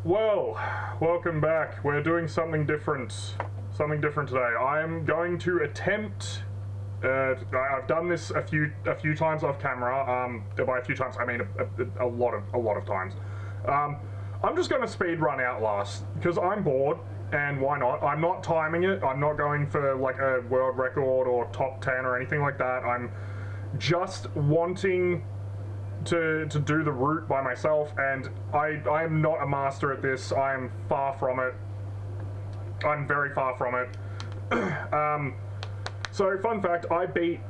Well, welcome back. We're doing something different. Something different today. I'm going to attempt. I've done this a few times off camera. By a few times, I mean a lot of times. I'm just going to speedrun Outlast because I'm bored, and why not? I'm not timing it. I'm not going for like a world record or top 10 or anything like that. I'm just wanting to do the route by myself, and I am not a master at this. I am far from it. I'm very far from it. So fun fact, I beat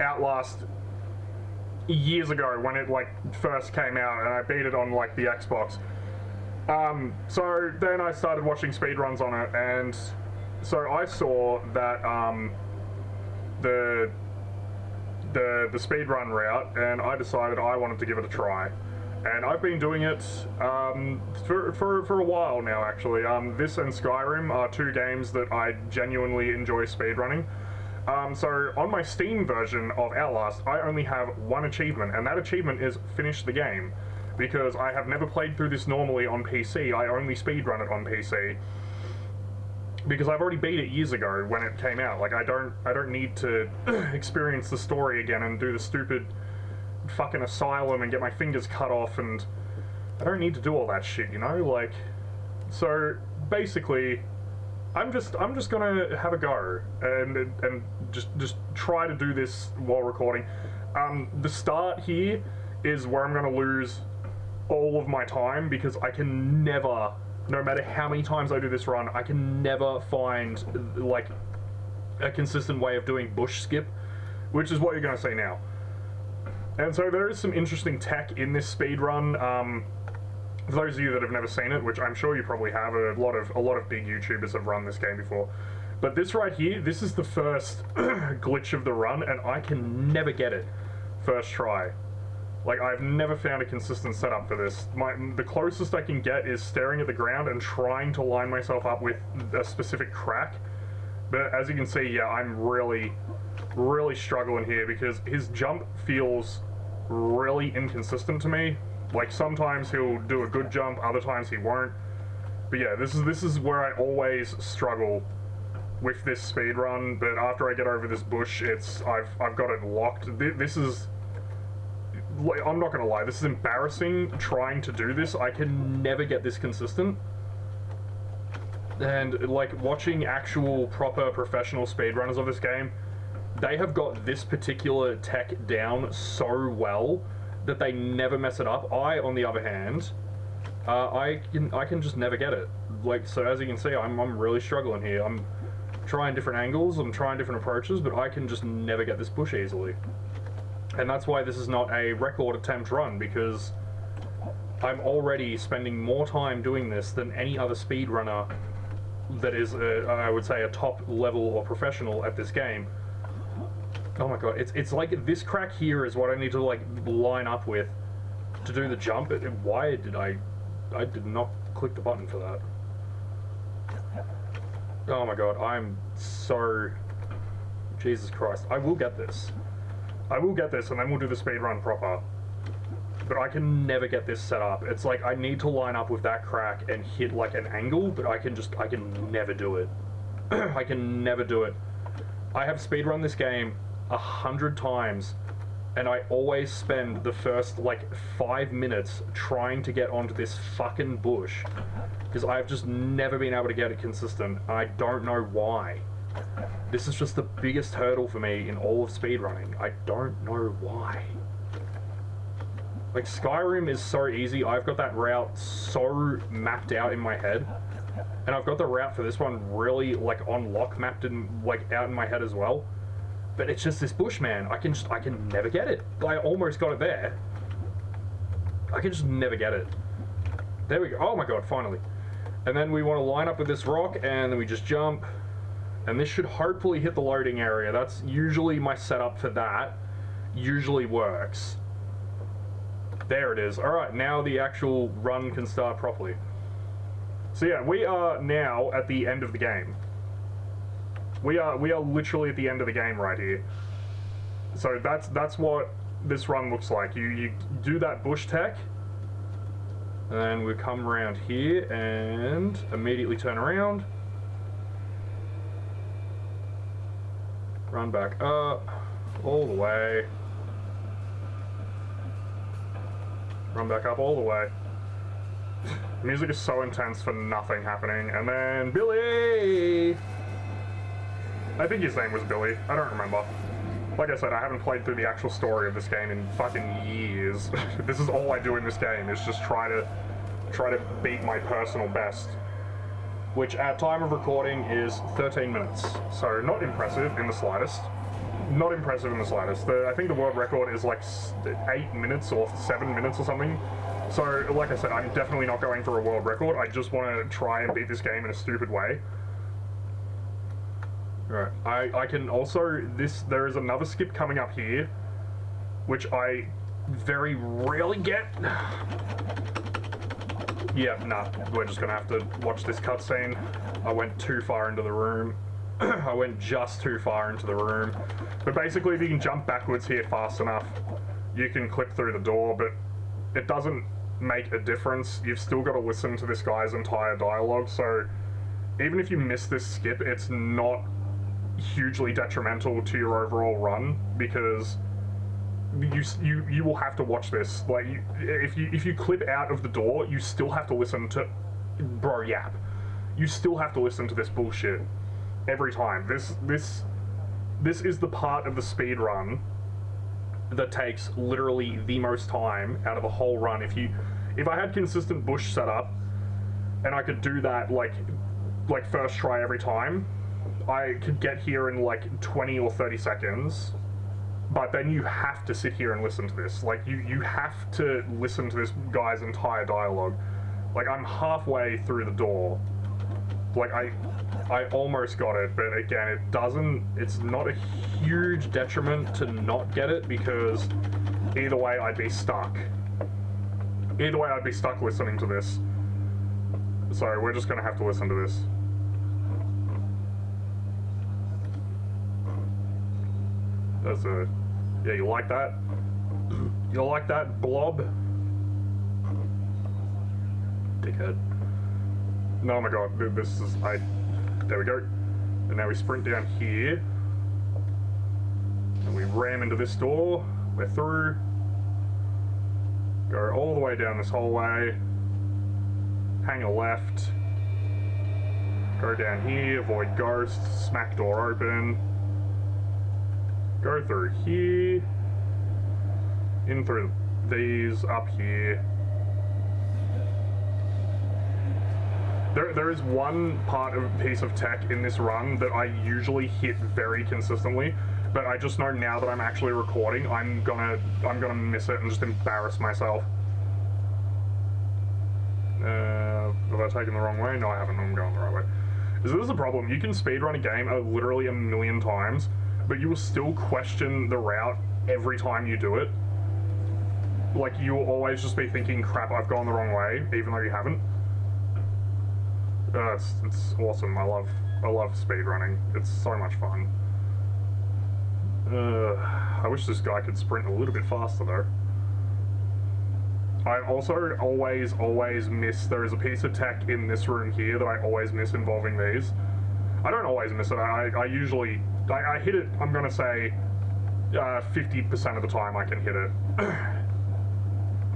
Outlast years ago when it like first came out, and I beat it on like the Xbox. So then I started watching speedruns on it, and so I saw that the speedrun route, and I decided I wanted to give it a try. And I've been doing it for a while now, actually. This and Skyrim are two games that I genuinely enjoy speedrunning. So on my Steam version of Outlast, I only have one achievement, and that achievement is finish the game. Because I have never played through this normally on PC, I only speedrun it on PC. Because I've already beat it years ago when it came out. Like I don't need to experience the story again and do the stupid fucking asylum and get my fingers cut off, and I don't need to do all that shit, you know? Like, so basically I'm just gonna have a go and just try to do this while recording. The start here is where I'm gonna lose all of my time because I can never, no matter how many times I do this run, I can never find like a consistent way of doing bush skip, which is what you're going to see now. And so there is some interesting tech in this speedrun. For those of you that have never seen it, which I'm sure you probably have, a lot of big YouTubers have run this game before. But this right here, this is the first glitch of the run, and I can never get it first try. Like, I've never found a consistent setup for this. The closest I can get is staring at the ground and trying to line myself up with a specific crack. But as you can see, yeah, I'm really struggling here because his jump feels really inconsistent to me. Like, sometimes he'll do a good jump, other times he won't. But yeah, this is where I always struggle with this speedrun. But after I get over this bush, I've got it locked. This is... I'm not gonna lie, this is embarrassing trying to do this. I can never get this consistent. And like watching actual proper professional speedrunners of this game, they have got this particular tech down so well that they never mess it up. I, on the other hand, I can just never get it. Like, so as you can see, I'm really struggling here. I'm trying different angles, I'm trying different approaches, but I can just never get this bush easily. And that's why this is not a record attempt run, because I'm already spending more time doing this than any other speedrunner that is, I would say, a top level or professional at this game. Oh my god, it's like this crack here is what I need to like line up with to do the jump. Why did I did not click the button for that. Oh my god, I'm so... Jesus Christ, I will get this. I will get this, and then we'll do the speedrun proper. But I can never get this set up. It's like I need to line up with that crack and hit like an angle, but I can never do it. I can never do it. I have speedrun this game 100 times, and I always spend the first like 5 minutes trying to get onto this fucking bush, because I've just never been able to get it consistent, and I don't know why. This is just the biggest hurdle for me in all of speedrunning. I don't know why. Like, Skyrim is so easy. I've got that route so mapped out in my head. And I've got the route for this one really, like, on lock mapped in, like, out in my head as well. But it's just this bush, man. I can never get it. I almost got it there. I can just never get it. There we go. Oh my god, finally. And then we want to line up with this rock, and then we just jump. And this should hopefully hit the loading area. That's usually my setup for that. Usually works. There it is. Alright, now the actual run can start properly. So yeah, we are now at the end of the game. We are literally at the end of the game right here. So that's what this run looks like. You do that bush tech, And then we come around here and immediately turn around. Run back up, all the way. Run back up all the way. Music is so intense for nothing happening. And then Billy! I think his name was Billy. I don't remember. Like I said, I haven't played through the actual story of this game in fucking years. This is all I do in this game, is just try to beat my personal best. Which at time of recording is 13 minutes. So not impressive in the slightest. Not impressive in the slightest. I think the world record is like 8 minutes or 7 minutes or something. So like I said, I'm definitely not going for a world record. I just want to try and beat this game in a stupid way. Right, I can also, there is another skip coming up here, which I very rarely get. Yeah, nah, we're just gonna have to watch this cutscene. I went too far into the room. I went just too far into the room. But basically, if you can jump backwards here fast enough, you can clip through the door, but it doesn't make a difference. You've still got to listen to this guy's entire dialogue, so even if you miss this skip, it's not hugely detrimental to your overall run, because you will have to watch this. Like, if you clip out of the door, you still have to listen to yap. You still have to listen to this bullshit every time. This is the part of the speed run that takes literally the most time out of the whole run. If I had consistent bush set up and I could do that like first try every time, I could get here in like 20 or 30 seconds, but then you have to sit here and listen to this. Like, you have to listen to this guy's entire dialogue. Like, I'm halfway through the door. Like, I almost got it, but again, it's not a huge detriment to not get it, because either way I'd be stuck. Either way I'd be stuck listening to this. So we're just gonna have to listen to this. Yeah, you like that? You like that, blob? Dickhead. No, oh my god, this is, there we go. And now we sprint down here. And we ram into this door. We're through. Go all the way down this hallway. Hang a left. Go down here, avoid ghosts, smack door open. Go through here, in through these, up here. There is one piece of tech in this run that I usually hit very consistently, but I just know now that I'm actually recording, I'm gonna miss it and just embarrass myself. Have I taken the wrong way? No, I haven't. I'm going the right way. So this is a problem. You can speedrun a game literally a million times, but you will still question the route every time you do it. Like, you will always just be thinking, crap, I've gone the wrong way, even though you haven't. It's awesome. I love speedrunning. It's so much fun. I wish this guy could sprint a little bit faster, though. I also always miss, there is a piece of tech in this room here that I always miss involving these. I don't always miss it. I usually hit it, I'm gonna say 50% of the time I can hit it.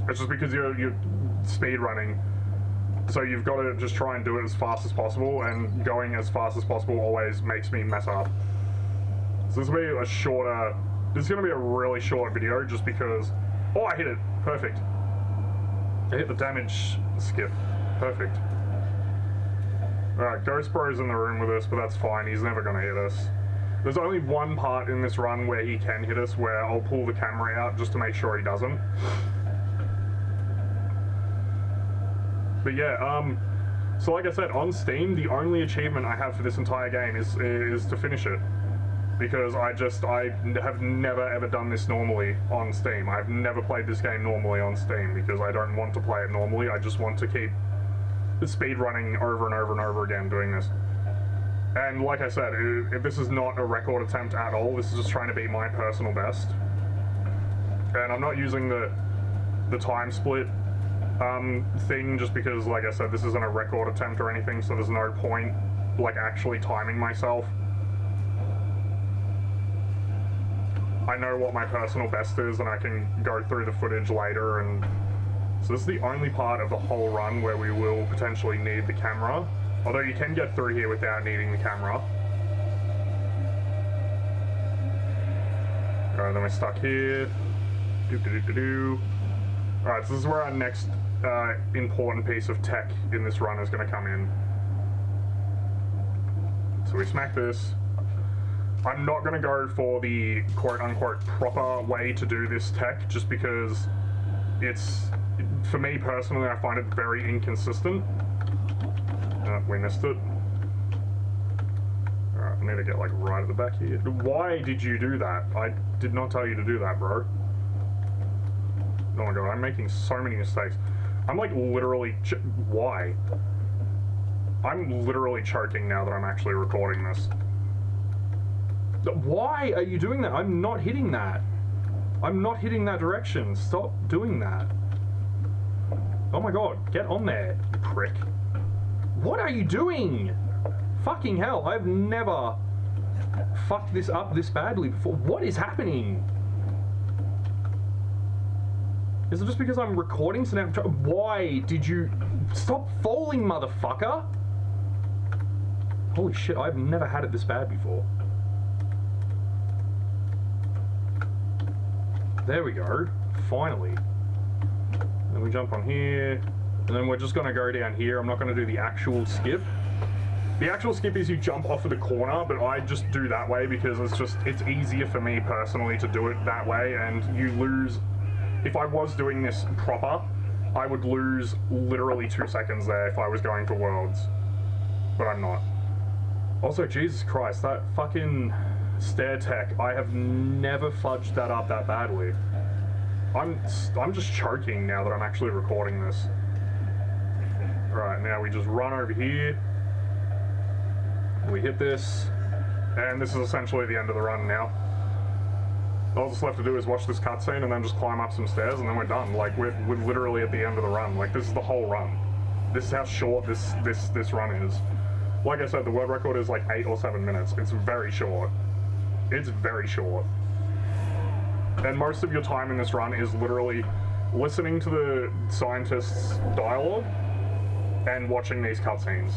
It's just because you're speed running, so you've got to just try and do it as fast as possible, and going as fast as possible always makes me mess up. So this will be this is gonna be a really short video, just because, oh, I hit it, perfect. I hit the damage skip, perfect. Alright, Ghost Bro's in the room with us, but that's fine, he's never gonna hit us. There's only one part in this run where he can hit us, where I'll pull the camera out just to make sure he doesn't. But yeah, so like I said, on Steam, the only achievement I have for this entire game is to finish it. Because I have never ever done this normally on Steam. I've never played this game normally on Steam, because I don't want to play it normally, I just want to keep speed running over and over and over again doing this. And like I said, this is not a record attempt at all, this is just trying to beat my personal best. And I'm not using the time split thing, just because, like I said, this isn't a record attempt or anything, so there's no point, like, actually timing myself. I know what my personal best is, and I can go through the footage later, and so this is the only part of the whole run where we will potentially need the camera, although you can get through here without needing the camera. Alright, then we're stuck here. Alright, so this is where our next important piece of tech in this run is going to come in. So we smack this. I'm not going to go for the quote-unquote proper way to do this tech, just because it's, for me personally, I find it very inconsistent. We missed it. Alright, I need to get like right at the back here. Why did you do that? I did not tell you to do that, bro. Oh my god, I'm making so many mistakes. I'm like literally, why? I'm literally choking now that I'm actually recording this. Why are you doing that? I'm not hitting that. I'm not hitting that direction. Stop doing that. Oh my god, get on there, you prick. What are you doing? Fucking hell, I've never fucked this up this badly before. What is happening? Is it just because I'm recording? So now why did you... Stop falling, motherfucker! Holy shit, I've never had it this bad before. There we go. Finally. Then we jump on here. And then we're just going to go down here. I'm not going to do the actual skip. The actual skip is you jump off of the corner, but I just do that way because it's easier for me personally to do it that way, and you lose... If I was doing this proper, I would lose literally 2 seconds there if I was going for worlds. But I'm not. Also, Jesus Christ, that fucking stair tech, I have never fudged that up that badly. I'm just choking now that I'm actually recording this. Right, now we just run over here. We hit this, and this is essentially the end of the run now. All that's left to do is watch this cutscene and then just climb up some stairs, and then we're done. Like, we're literally at the end of the run. Like, this is the whole run. This is how short this run is. Like I said, the world record is like 8 or 7 minutes. It's very short. It's very short. And most of your time in this run is literally listening to the scientists' dialogue and watching these cutscenes.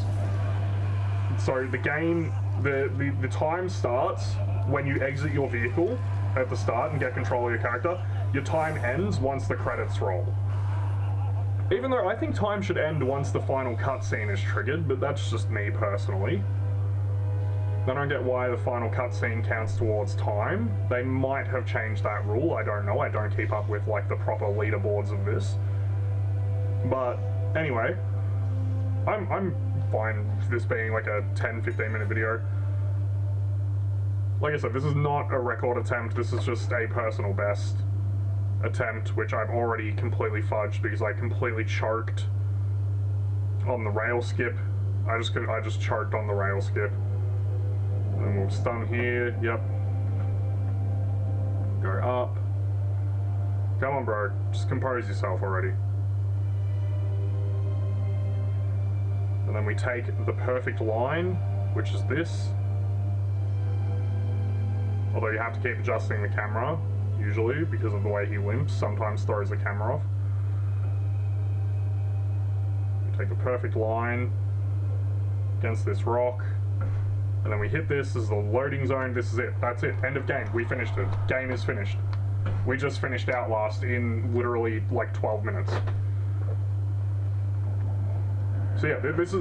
So the game, the time starts when you exit your vehicle at the start and get control of your character. Your time ends once the credits roll. Even though I think time should end once the final cutscene is triggered, but that's just me personally. I don't get why the final cutscene counts towards time. They might have changed that rule, I don't know. I don't keep up with like the proper leaderboards of this. But anyway, I'm fine with this being like a 10-15 minute video. Like I said, this is not a record attempt, this is just a personal best attempt, which I've already completely fudged because I completely choked on the rail skip. I just choked on the rail skip. And we'll stun here, yep. Go up. Come on, bro, just compose yourself already. And then we take the perfect line, which is this. Although you have to keep adjusting the camera, usually, because of the way he limps, sometimes throws the camera off. We take the perfect line against this rock, and then we hit this as the loading zone. This is it, that's it, end of game, we finished it. Game is finished. We just finished Outlast in literally like 12 minutes. So yeah, this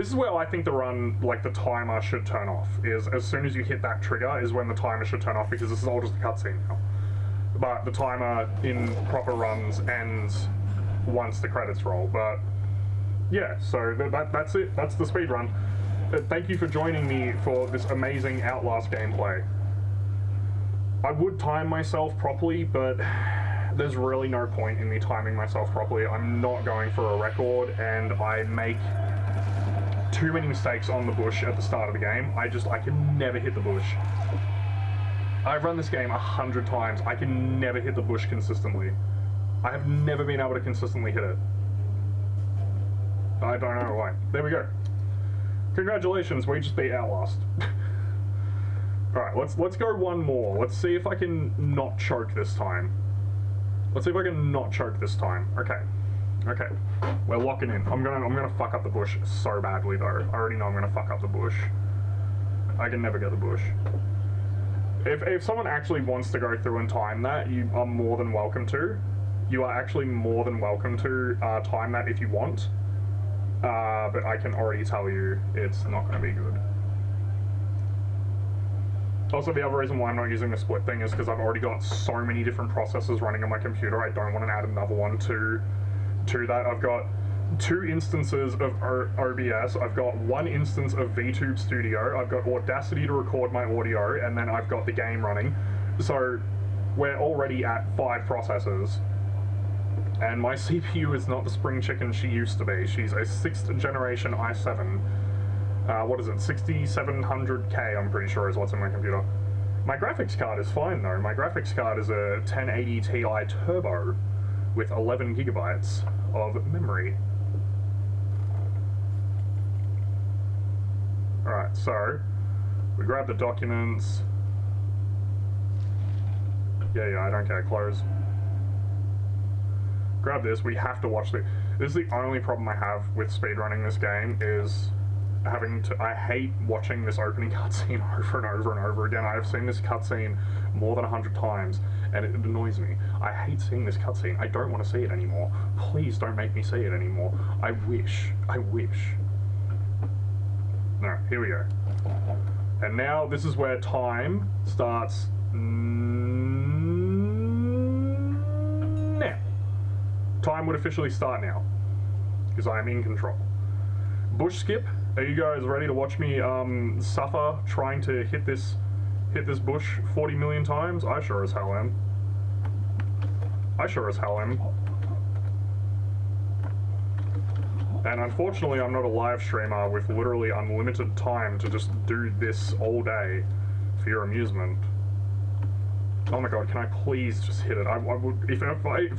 is where I think the run, like the timer should turn off, is as soon as you hit that trigger is when the timer should turn off, because this is all just a cutscene now. But the timer in proper runs ends once the credits roll. But yeah, so that's it, that's the speedrun. Thank you for joining me for this amazing Outlast gameplay. I would time myself properly, but there's really no point in me timing myself properly. I'm not going for a record, and I make too many mistakes on the bush at the start of the game. I can never hit the bush. I've run this game 100 times. I can never hit the bush consistently. I have never been able to consistently hit it. I don't know why. There we go. Congratulations, we just beat Outlast. Alright, let's go one more. Let's see if I can not choke this time. Let's see if I can not choke this time. Okay. Okay. We're locking in. I'm gonna fuck up the bush so badly though. I already know I'm gonna fuck up the bush. I can never get the bush. If someone actually wants to go through and time that, you are more than welcome to. You are actually more than welcome to time that if you want. But I can already tell you it's not going to be good. Also, the other reason why I'm not using the split thing is because I've already got so many different processes running on my computer. I don't want to add another one to that. I've got 2 instances of OBS. I've got 1 instance of VTube Studio. I've got Audacity to record my audio, and then I've got the game running. So we're already at 5 processes. And my CPU is not the spring chicken she used to be. She's a 6th generation i7. What is it? 6700K, I'm pretty sure is what's in my computer. My graphics card is fine though. My graphics card is a 1080 Ti Turbo with 11 gigabytes of memory. Alright, so we grab the documents. Yeah, I don't care. Close. Grab this. We have to watch this. This is the only problem I have with speedrunning this game is having to. I hate watching this opening cutscene over and over and over again. I've seen this cutscene more than 100 times, and it annoys me. I hate seeing this cutscene. I don't want to see it anymore. Please don't make me see it anymore. I wish. No, here we go. And now this is where time starts. Now. Time would officially start now, because I am in control. Bush skip. Are you guys ready to watch me suffer trying to hit this bush 40 million times? I sure as hell am. And unfortunately, I'm not a live streamer with literally unlimited time to just do this all day for your amusement. Oh my god, can I please just hit it? I would, if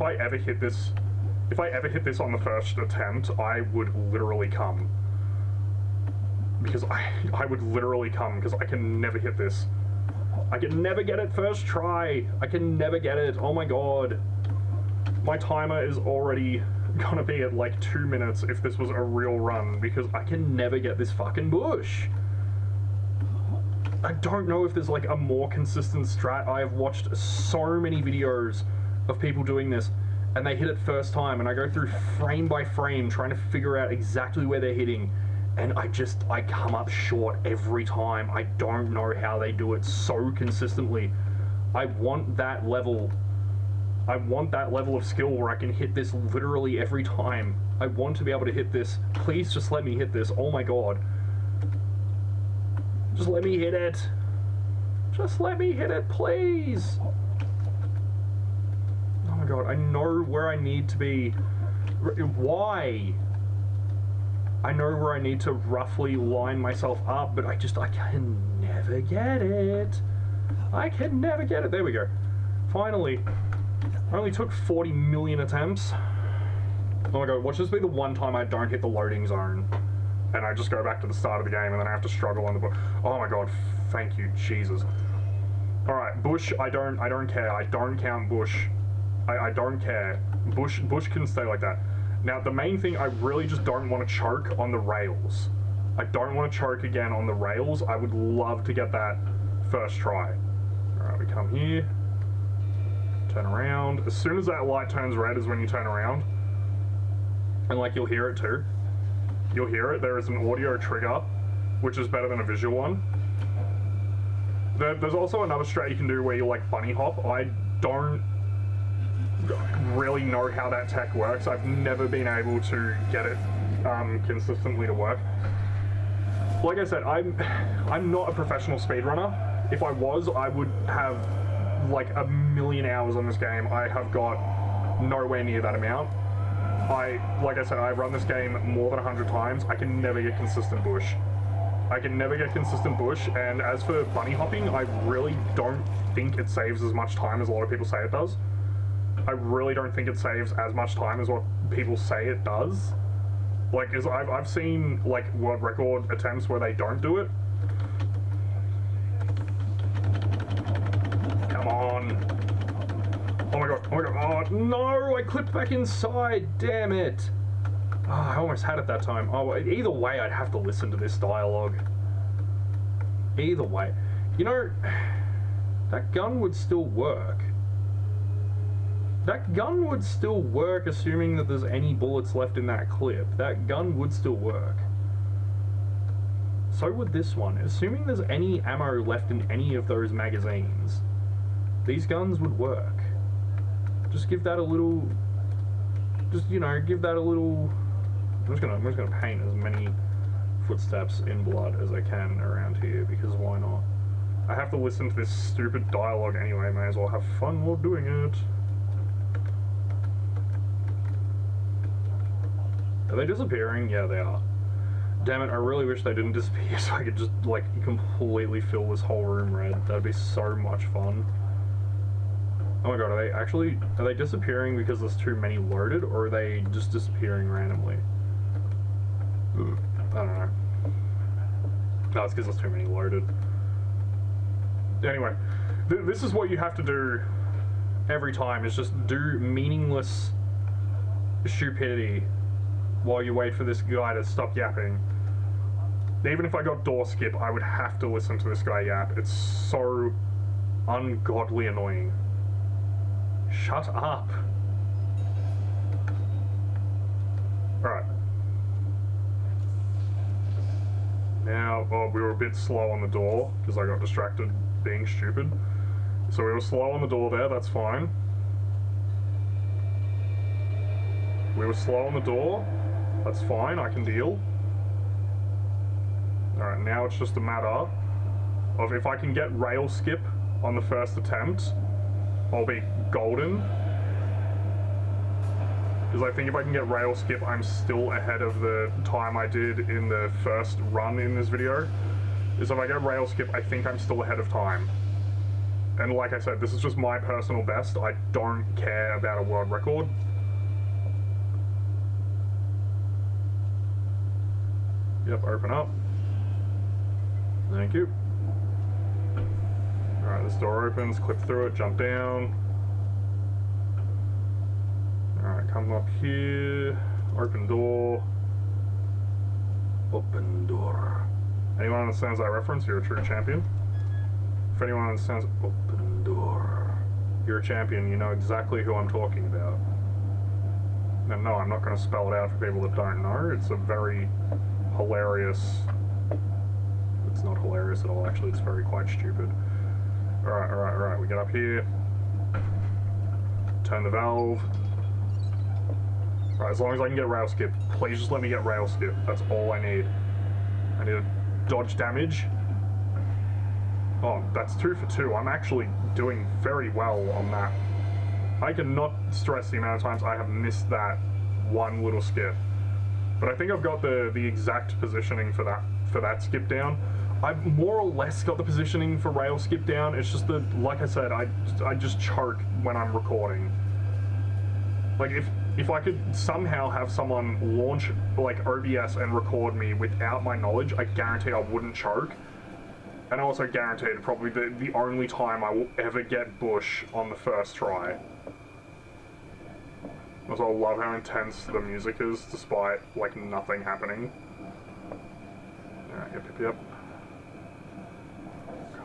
I ever hit this, if I ever hit this on the first attempt, I would literally come. Because I would literally come, because I can never hit this. I can never get it first try. I can never get it. Oh my god. My timer is already gonna be at like 2 minutes if this was a real run, because I can never get this fucking bush. I don't know if there's like a more consistent strat. I have watched so many videos of people doing this, and they hit it first time, and I go through frame by frame trying to figure out exactly where they're hitting, and I come up short every time. I don't know how they do it so consistently. I want that level. I want that level of skill where I can hit this literally every time. I want to be able to hit this. Please just let me hit this. Oh my god. Just let me hit it. Just let me hit it, please. Oh my god, I know where I need to be. Why? I know where I need to roughly line myself up, but I can never get it. I can never get it. There we go. Finally. I only took 40 million attempts. Oh my god, watch this be the one time I don't hit the loading zone. And I just go back to the start of the game and then I have to struggle on the bush. Oh my god, thank you, Jesus. Alright, bush, I don't care. I don't count bush. I don't care. Bush can stay like that. Now, the main thing, I really just don't want to choke on the rails. I don't want to choke again on the rails. I would love to get that first try. Alright, we come here. Turn around. As soon as that light turns red is when you turn around. And like, you'll hear it too. You'll hear it. There is an audio trigger, which is better than a visual one. There's also another strat you can do where you like bunny hop. I don't really know how that tech works. I've never been able to get it consistently to work. Like I said, I'm not a professional speedrunner. If I was, I would have like a million hours on this game. I have got nowhere near that amount. Like I said, I've run this game more than 100 times. I can never get consistent bush. And as for bunny hopping, I really don't think it saves as much time as a lot of people say it does. I really don't think it saves as much time as what people say it does. Like, I've seen, like, world record attempts where they don't do it. Come on. Oh my god, oh my god, oh no, I clipped back inside, damn it. Oh, I almost had it that time. Oh, either way, I'd have to listen to this dialogue. Either way. You know, that gun would still work. That gun would still work, assuming that there's any bullets left in that clip. That gun would still work. So would this one. Assuming there's any ammo left in any of those magazines, these guns would work. Just give that a little... Just, you know, give that a little... I'm just gonna paint as many footsteps in blood as I can around here, because why not? I have to listen to this stupid dialogue anyway, may as well have fun while doing it. Are they disappearing? Yeah, they are. Damn it, I really wish they didn't disappear so I could just, like, completely fill this whole room red. That'd be so much fun. Oh my god, are they disappearing because there's too many loaded, or are they just disappearing randomly? I don't know. No, it's because there's too many loaded. Anyway, this is what you have to do every time, is just do meaningless stupidity while you wait for this guy to stop yapping. Even if I got door skip, I would have to listen to this guy yap. It's so ungodly annoying. Shut up. Alright. Now, oh, we were a bit slow on the door because I got distracted being stupid. So we were slow on the door there, that's fine. We were slow on the door, that's fine, I can deal. Alright, now it's just a matter of if I can get rail skip on the first attempt, I'll be golden. Because I think if I can get rail skip, I'm still ahead of the time I did in the first run in this video. Is if I get rail skip, I think I'm still ahead of time. And like I said, this is just my personal best. I don't care about a world record. Yep, open up. Thank you. Alright, this door opens, clip through it, jump down. Alright, come up here, open door. Open door. Anyone understands that reference? You're a true champion. If anyone understands open door, you're a champion, you know exactly who I'm talking about. And no, I'm not going to spell it out for people that don't know. It's a very hilarious... It's not hilarious at all, actually, it's very quite stupid. Alright, we get up here. Turn the valve. Right, as long as I can get rail skip, please just let me get rail skip. That's all I need. I need to dodge damage. Oh, that's 2 for 2. I'm actually doing very well on that. I cannot stress the amount of times I have missed that one little skip. But I think I've got the exact positioning for that skip down. I've more or less got the positioning for rail skip down. It's just that, like I said, I just choke when I'm recording. Like, if I could somehow have someone launch, like, OBS and record me without my knowledge, I guarantee I wouldn't choke. And I also guarantee it probably the only time I will ever get bush on the first try. Also, I love how intense the music is, despite, like, nothing happening. Alright, yep.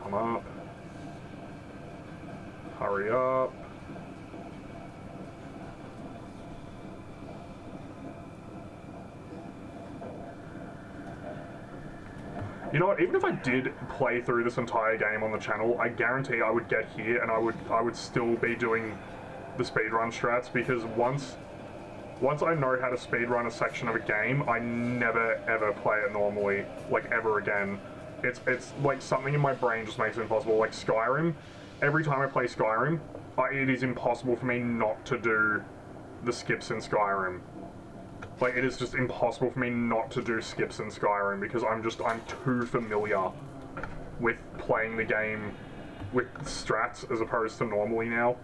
Come up. Hurry up. You know what, even if I did play through this entire game on the channel, I guarantee I would get here and I would still be doing the speedrun strats, because once I know how to speedrun a section of a game, I never ever play it normally, like, ever again. It's like something in my brain just makes it impossible. Like Skyrim, every time I play Skyrim, it is impossible for me not to do the skips in Skyrim. Like, it is just impossible for me not to do skips in Skyrim, because I'm too familiar with playing the game with strats as opposed to normally now.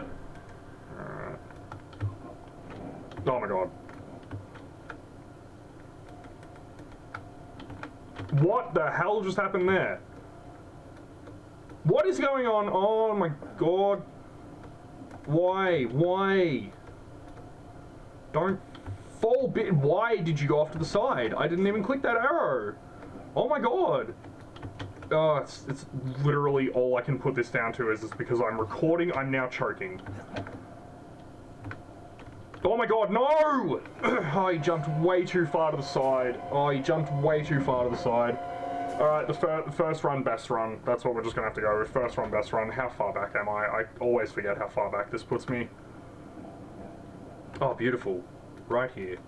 Oh my god. What the hell just happened there? What is going on? Oh my god. Why? Why? Don't fall bit. Why did you go off to the side? I didn't even click that arrow. Oh my god. Oh, it's literally all I can put this down to is this because I'm recording, I'm now choking. Oh my god, no! Oh, he jumped way too far to the side. Oh, he jumped way too far to the side. Alright, the first run, best run. That's what we're just gonna have to go with. First run, best run. How far back am I? I always forget how far back this puts me. Oh, beautiful. Right here.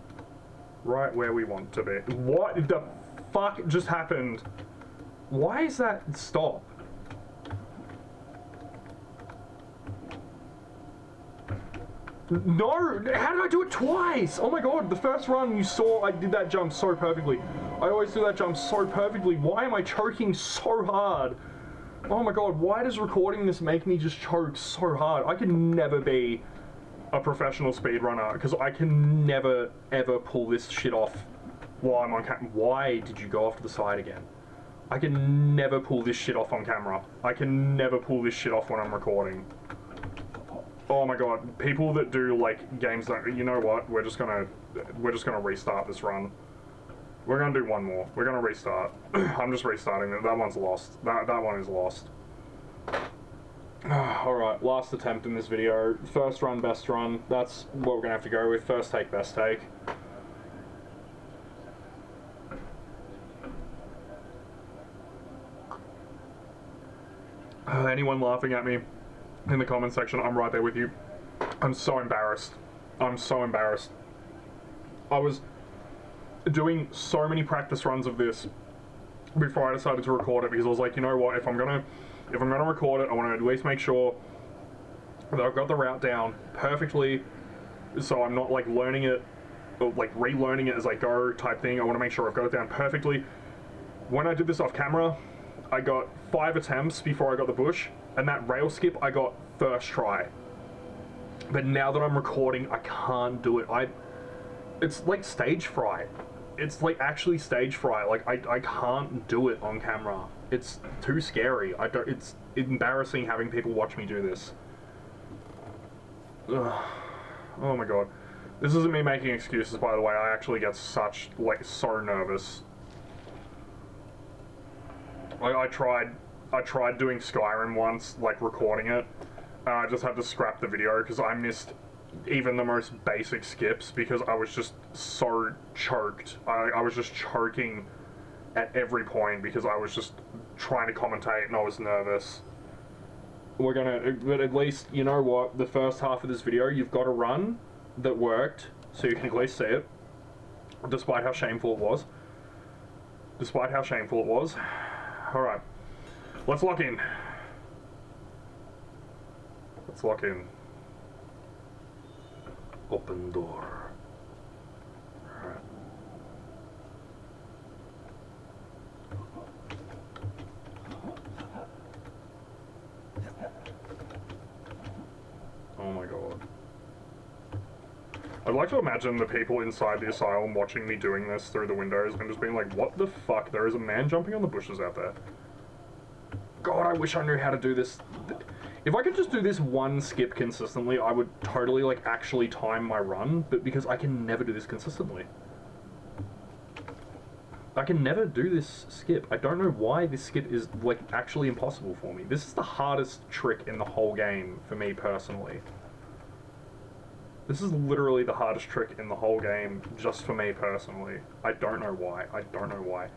Right where we want to be. What the fuck just happened? Why is that stop? No! How did I do it twice? Oh my god, the first run you saw I did that jump so perfectly. I always do that jump so perfectly. Why am I choking so hard? Oh my god, why does recording this make me just choke so hard? I can never be a professional speedrunner because I can never ever pull this shit off while I'm on camera. Why did you go off to the side again? I can never pull this shit off on camera. I can never pull this shit off when I'm recording. Oh my god, people that do like games don't, you know what, we're just gonna restart this run. We're gonna do one more. We're gonna restart. I'm just restarting it. That one's lost. That one is lost. Alright, last attempt in this video. First run, best run. That's what we're gonna have to go with. First take, best take. Anyone laughing at me in the comment section, I'm right there with you. I'm so embarrassed. I'm so embarrassed. I was doing so many practice runs of this before I decided to record it because I was like, you know what, if I'm gonna record it, I want to at least make sure that I've got the route down perfectly, so I'm not like learning it or like relearning it as I go type thing. I want to make sure I've got it down perfectly. When I did this off camera, I got 5 attempts before I got the bush, and that rail skip I got first try. But now that I'm recording, I can't do it. It's like stage fright. It's like actually stage fright. Like I can't do it on camera. It's too scary. It's embarrassing having people watch me do this. Ugh. Oh my god. This isn't me making excuses, by the way. I actually get so nervous. Like I tried doing Skyrim once, like recording it, and I just had to scrap the video because I missed even the most basic skips because I was just so choked. I was just choking at every point because I was just trying to commentate and I was nervous. But at least, you know what, the first half of this video, you've got a run that worked, so you can at least see it, despite how shameful it was. Despite how shameful it was. Alright, let's lock in. Let's lock in. Open door. Alright. Oh my god. I'd like to imagine the people inside the asylum watching me doing this through the windows and just being like, what the fuck? There is a man jumping on the bushes out there. God, I wish I knew how to do this. If I could just do this one skip consistently, I would totally, like, actually time my run, but because I can never do this consistently. I can never do this skip. I don't know why this skip is, like, actually impossible for me. This is the hardest trick in the whole game for me personally. This is literally the hardest trick in the whole game, just for me personally. I don't know why. I don't know why.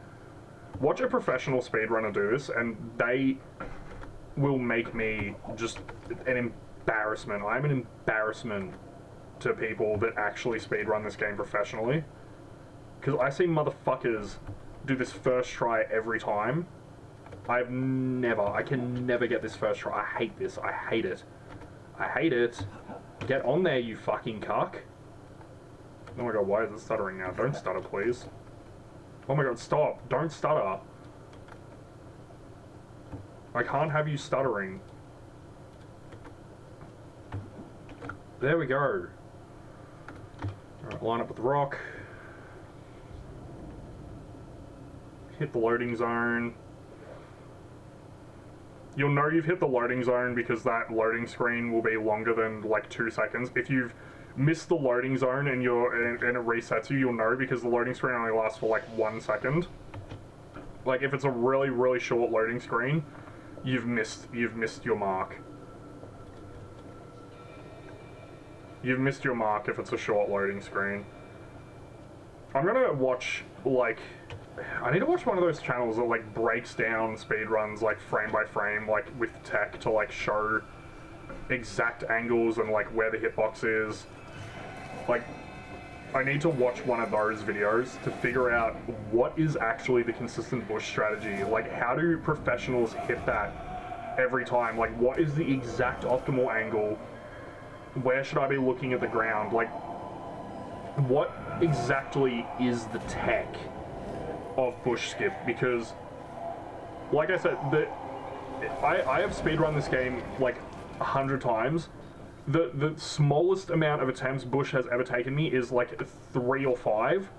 Watch a professional speedrunner do this, and they will make me just an embarrassment. I'm an embarrassment to people that actually speedrun this game professionally. Because I see motherfuckers do this first try every time. I can never get this first try. I hate this. I hate it. I hate it. Get on there, you fucking cuck. Oh my god, why is it stuttering now? Don't stutter, please. Oh my god, stop. Don't stutter. I can't have you stuttering. There we go. Line up with the rock. Hit the loading zone. You'll know you've hit the loading zone because that loading screen will be longer than like 2 seconds. If you've missed the loading zone and and it resets you, you'll know because the loading screen only lasts for like 1 second. Like if it's a really, really short loading screen, you've missed your mark. You've missed your mark if it's a short loading screen. I'm gonna watch, like, I need to watch one of those channels that, like, breaks down speedruns, like, frame by frame, like, with tech to, like, show exact angles and, like, where the hitbox is. Like, I need to watch one of those videos to figure out what is actually the consistent bush strategy. Like, how do professionals hit that every time? Like, what is the exact optimal angle? Where should I be looking at the ground? Like, what exactly is the tech of bush skip? Because, like I said, I have speedrun this game like 100 times. The smallest amount of attempts Bush has ever taken me is like 3 or 5.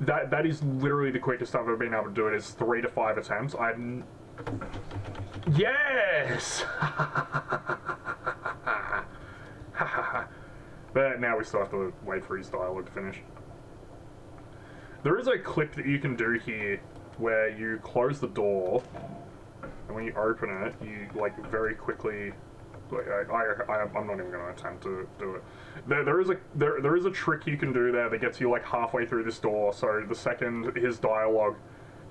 That is literally the quickest I've ever been able to do it, is 3 to 5 attempts. Yes! But now we still have to wait for his dialogue to finish. There is a clip that you can do here where you close the door, and when you open it, you like very quickly. Like, I'm not even going to attempt to do it. There is a trick you can do there that gets you like halfway through this door. So the second his dialogue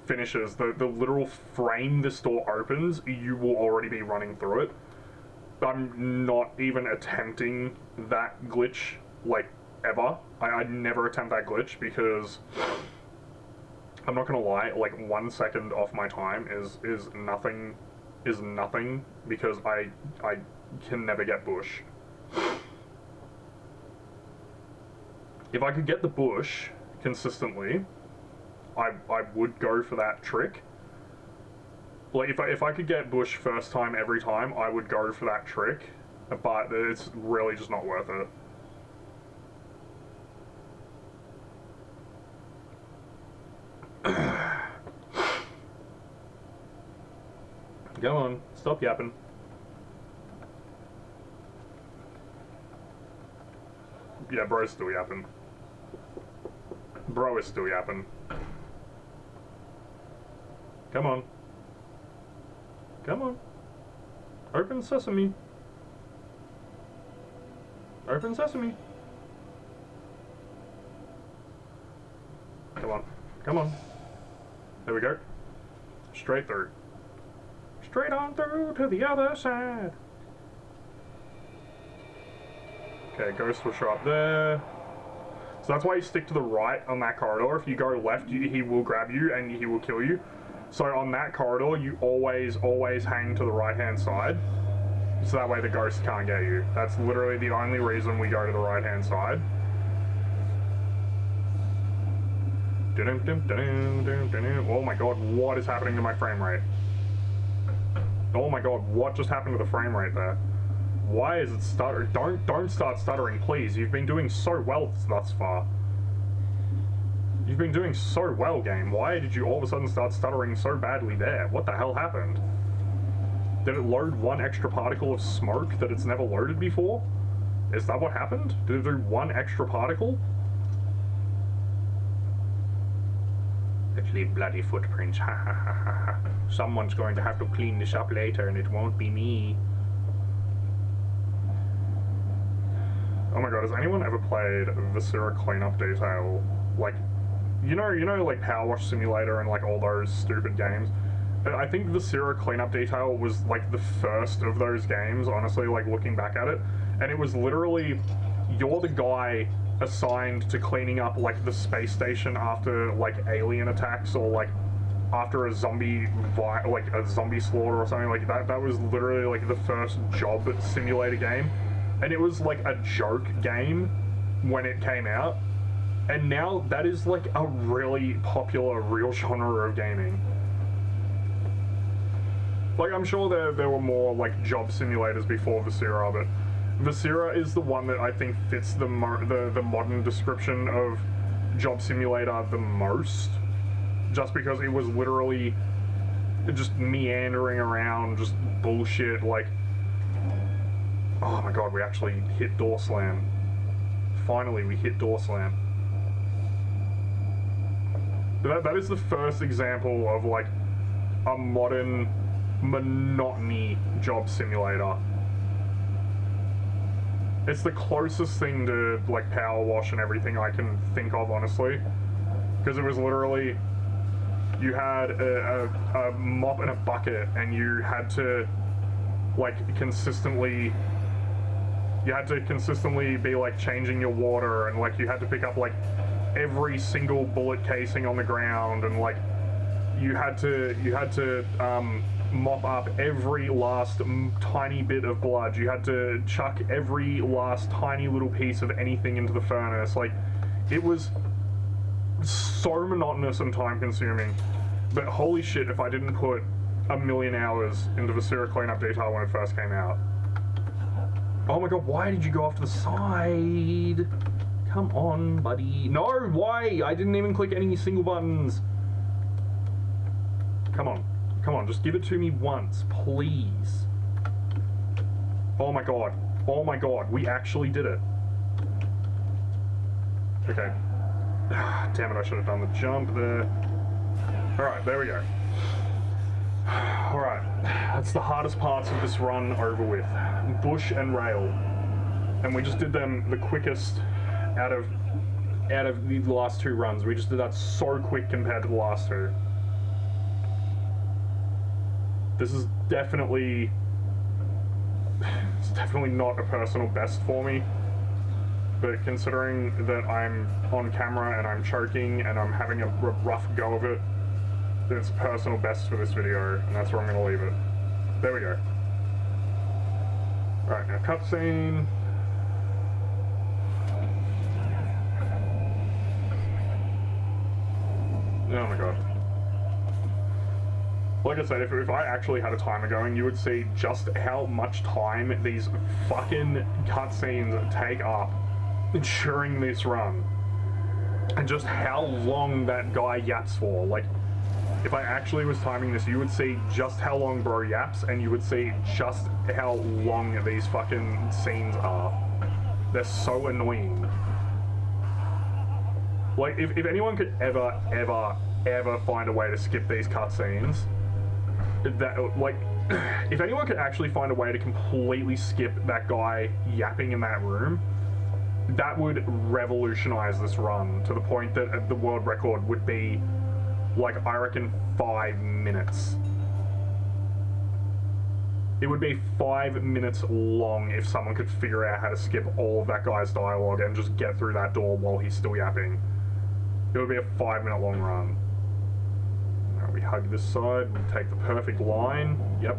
finishes, the literal frame this door opens, you will already be running through it. I'm not even attempting that glitch, like, ever. I'd never attempt that glitch because I'm not gonna lie, like 1 second off my time is nothing because I can never get bush. If I could get the bush consistently, I would go for that trick. Like if I could get bush first time every time, I would go for that trick, but it's really just not worth it. Go on, stop yapping. Yeah, bro's still yapping. Bro is still yapping. Come on. Come on. Open sesame. Open sesame. Come on. Come on. There we go. Straight through. Straight on through to the other side. Okay, Ghost will show up there. So that's why you stick to the right on that corridor. If you go left, he will grab you and he will kill you. So on that corridor, you always hang to the right-hand side. So that way the ghost can't get you. That's literally the only reason we go to the right-hand side. Oh my god, what is happening to my frame rate? Oh my god, what just happened to the frame rate there? Why is it stuttering? Don't start stuttering, please. You've been doing so well thus far. You've been doing so well, game. Why did you all of a sudden start stuttering so badly there? What the hell happened? Did it load 1 extra particle of smoke that it's never loaded before? Is that what happened? Did it do 1 extra particle? Actually, bloody footprints. Ha ha ha ha ha. Someone's going to have to clean this up later, and it won't be me. Oh my god, has anyone ever played Viscera Cleanup Detail? Like, you know, like Power Wash Simulator and like all those stupid games. I think Viscera Cleanup Detail was like the first of those games, honestly, like looking back at it. And it was literally, you're the guy assigned to cleaning up like the space station after like alien attacks or like after a zombie slaughter or something like that. That was literally like the first job simulator game. And it was like a joke game when it came out. And now that is like a really popular real genre of gaming. Like, I'm sure there were more like job simulators before Viscera, but Viscera is the one that I think fits the modern description of Job Simulator the most, just because it was literally just meandering around, just bullshit, like... Oh my god, we actually hit door slam. Finally, we hit door slam. That is the first example of, like, a modern monotony job simulator. It's the closest thing to, like, power wash and everything I can think of, honestly. Because it was literally... You had a mop and a bucket, and you had to, like, consistently... You had to consistently be, like, changing your water, and, like, you had to pick up, like, every single bullet casing on the ground, and, like, you had to mop up every last tiny bit of blood. You had to chuck every last tiny little piece of anything into the furnace. Like, it was so monotonous and time-consuming. But holy shit, if I didn't put a million hours into Viscera cleanup detail when it first came out. Oh my god, why did you go off to the side? Come on, buddy. No, why? I didn't even click any single buttons. Come on. Come on, just give it to me once, please. Oh my god. Oh my god, we actually did it. Okay. Damn it, I should have done the jump there. Alright, there we go. Alright, that's the hardest parts of this run over with. Bush and rail. And we just did them the quickest out of the last two runs. We just did that so quick compared to the last two. This is definitely... It's definitely not a personal best for me. But considering that I'm on camera and I'm choking and I'm having a rough go of it, it's personal best for this video, and that's where I'm going to leave it. There we go. Alright, now cutscene. Oh my god. Like I said, if I actually had a timer going, you would see just how much time these fucking cutscenes take up during this run. And just how long that guy yaps for. Like, if I actually was timing this, you would see just how long bro yaps, and you would see just how long these fucking scenes are. They're so annoying. Like, if anyone could ever find a way to skip these cutscenes, that, like, if anyone could actually find a way to completely skip that guy yapping in that room, that would revolutionize this run to the point that the world record would be, like, I reckon 5 minutes. It would be 5 minutes long if someone could figure out how to skip all of that guy's dialogue and just get through that door while he's still yapping. It would be a 5 minute long run. Now we hug this side, we take the perfect line. Yep.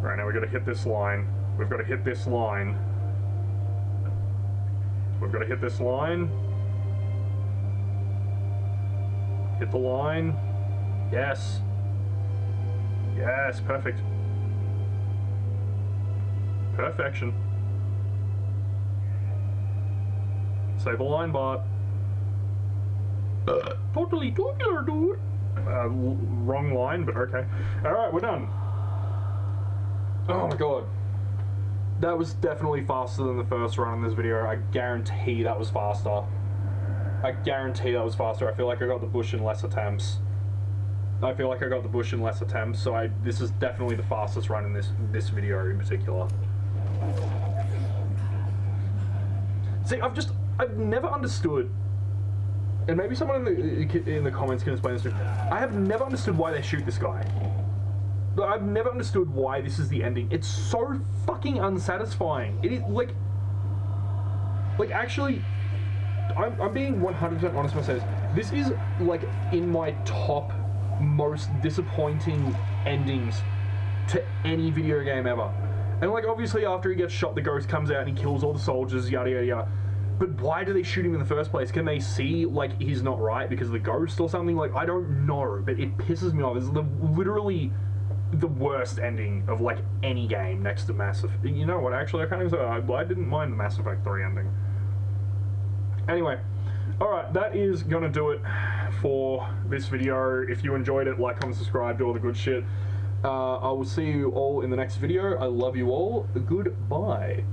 Right, now we've got to hit this line. We've got to hit this line. We've got to hit this line. Hit the line. Yes. Yes, perfect. Perfection. Save a line, bot. Totally tubular, dude. Wrong line, but okay. Alright, we're done. Oh my god. That was definitely faster than the first run in this video. I guarantee that was faster. I guarantee that was faster. I feel like I got the bush in less attempts. So this is definitely the fastest run in this video in particular. See, I've never understood, and maybe someone in the comments can explain this to me. I have never understood why they shoot this guy. I've never understood why this is the ending. It's so fucking unsatisfying. It is like actually, I'm being 100% honest when I say this. This is like in my top most disappointing endings to any video game ever. And like obviously after he gets shot, the ghost comes out and he kills all the soldiers, yada yada yada. But why do they shoot him in the first place? Can they see like he's not right because of the ghost or something? Like, I don't know, but it pisses me off. It's literally the worst ending of like any game next to Mass Effect. You know what? Actually, I can't even say I didn't mind the Mass Effect 3 ending. Anyway, alright, that is gonna do it for this video. If you enjoyed it, like, comment, subscribe, do all the good shit. I will see you all in the next video. I love you all. Goodbye.